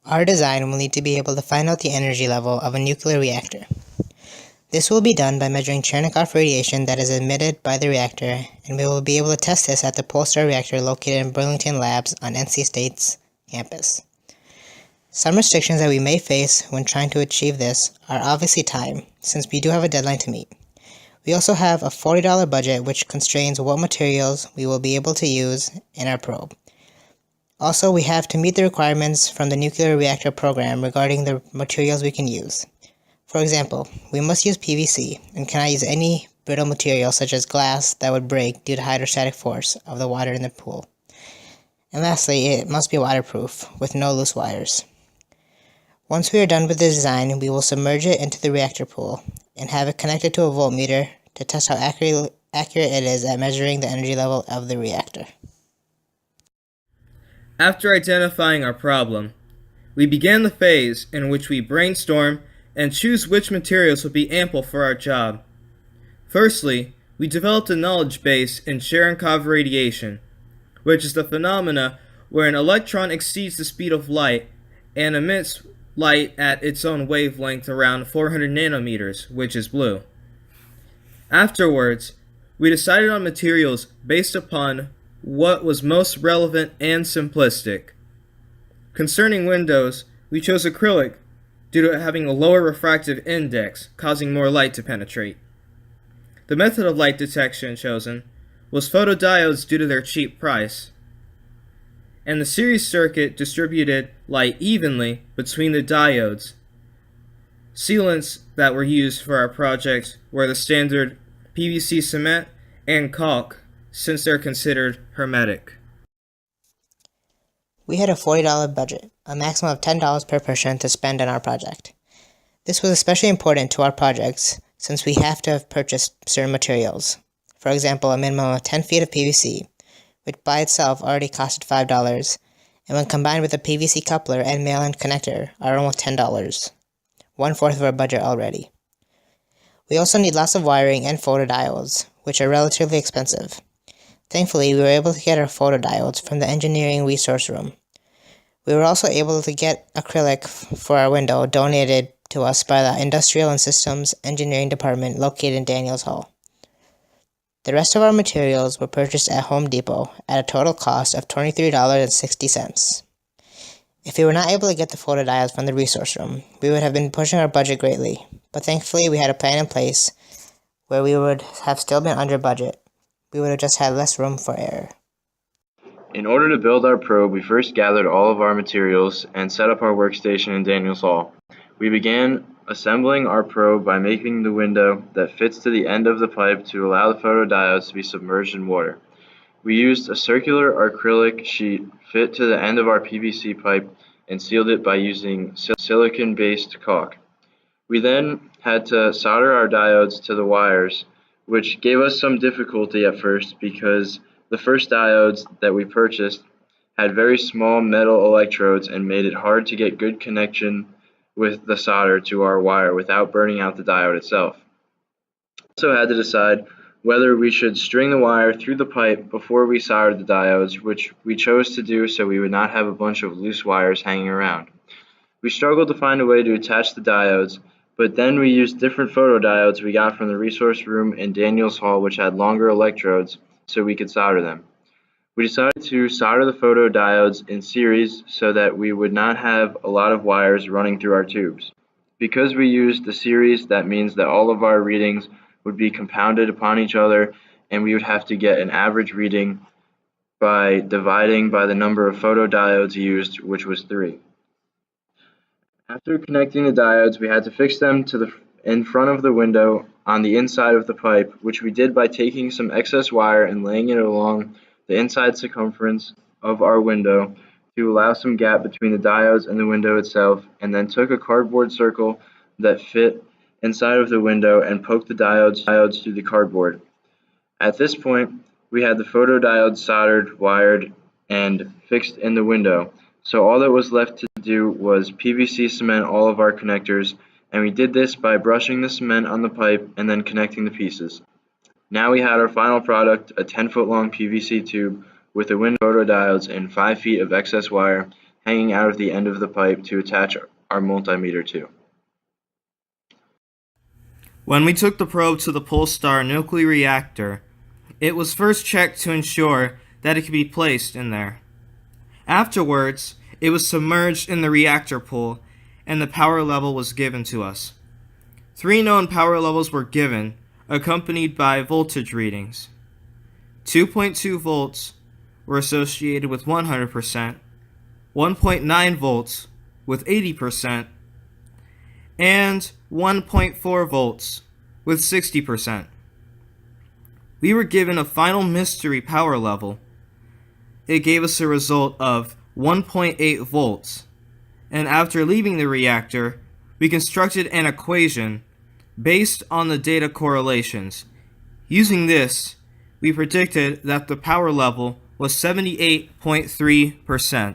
Our design will need to be able to find out the energy level of a nuclear reactor. This will be done by measuring Cherenkov radiation that is emitted by the reactor, and we will be able to test this at the Polestar reactor located in Burlington Labs on NC State's campus. Some restrictions that we may face when trying to achieve this are obviously time, since we do have a deadline to meet. We also have a $40 budget which constrains what materials we will be able to use in our probe. Also, we have to meet the requirements from the nuclear reactor program regarding the materials we can use. For example, we must use PVC and cannot use any brittle material such as glass that would break due to hydrostatic force of the water in the pool. And lastly, it must be waterproof with no loose wires. Once we are done with the design, we will submerge it into the reactor pool and have it connected to a voltmeter to test how accurate it is at measuring the energy level of the reactor. After identifying our problem, we began the phase in which we brainstorm and choose which materials would be ample for our job. Firstly, we developed a knowledge base in Cherenkov radiation, which is the phenomena where an electron exceeds the speed of light and emits light at its own wavelength around 400 nanometers, which is blue. Afterwards, we decided on materials based upon what was most relevant and simplistic. Concerning windows, we chose acrylic due to it having a lower refractive index, causing more light to penetrate. The method of light detection chosen was photodiodes due to their cheap price, and the series circuit distributed light evenly between the diodes. Sealants that were used for our project were the standard PVC cement and caulk, since they're considered hermetic. We had a $40 budget, a maximum of $10 per person to spend on our project. This was especially important to our projects since we have to have purchased certain materials. For example, a minimum of 10 feet of PVC, which by itself already costed $5, and when combined with a PVC coupler and mail-in connector are almost $10, 1/4 of our budget already. We also need lots of wiring and photodiodes, which are relatively expensive. Thankfully, we were able to get our photodiodes from the engineering resource room. We were also able to get acrylic for our window donated to us by the Industrial and Systems Engineering Department located in Daniels Hall. The rest of our materials were purchased at Home Depot at a total cost of $23.60. If we were not able to get the photodiodes from the resource room, we would have been pushing our budget greatly, but thankfully we had a plan in place where we would have still been under budget. We would have just had less room for error. In order to build our probe, we first gathered all of our materials and set up our workstation in Daniels Hall. We began assembling our probe by making the window that fits to the end of the pipe to allow the photodiodes to be submerged in water. We used a circular acrylic sheet fit to the end of our PVC pipe and sealed it by using silicon-based caulk. We then had to solder our diodes to the wires, which gave us some difficulty at first because the first diodes that we purchased had very small metal electrodes and made it hard to get good connection with the solder to our wire without burning out the diode itself. We also had to decide whether we should string the wire through the pipe before we soldered the diodes, which we chose to do so we would not have a bunch of loose wires hanging around. We struggled to find a way to attach the diodes, but then we used different photodiodes we got from the resource room in Daniels Hall, which had longer electrodes, so we could solder them. We decided to solder the photodiodes in series so that we would not have a lot of wires running through our tubes. Because we used the series, that means that all of our readings would be compounded upon each other, and we would have to get an average reading by dividing by the number of photodiodes used, which was 3. After connecting the diodes, we had to fix them to in front of the window on the inside of the pipe, which we did by taking some excess wire and laying it along the inside circumference of our window to allow some gap between the diodes and the window itself, and then took a cardboard circle that fit inside of the window and poked the diodes through the cardboard. At this point, we had the photodiodes soldered, wired, and fixed in the window. So all that was left to do was PVC cement all of our connectors, and we did this by brushing the cement on the pipe and then connecting the pieces. Now we had our final product, a 10-foot long PVC tube with a window photodiodes and 5 feet of excess wire hanging out of the end of the pipe to attach our multimeter to. When we took the probe to the Polestar nuclear reactor, it was first checked to ensure that it could be placed in there. Afterwards, it was submerged in the reactor pool and the power level was given to us. 3 known power levels were given, accompanied by voltage readings. 2.2 volts were associated with 100%, 1.9 volts with 80%, and 1.4 volts with 60%. We were given a final mystery power level. It gave us a result of 1.8 volts, and after leaving the reactor, we constructed an equation based on the data correlations. Using this, we predicted that the power level was 78.3%.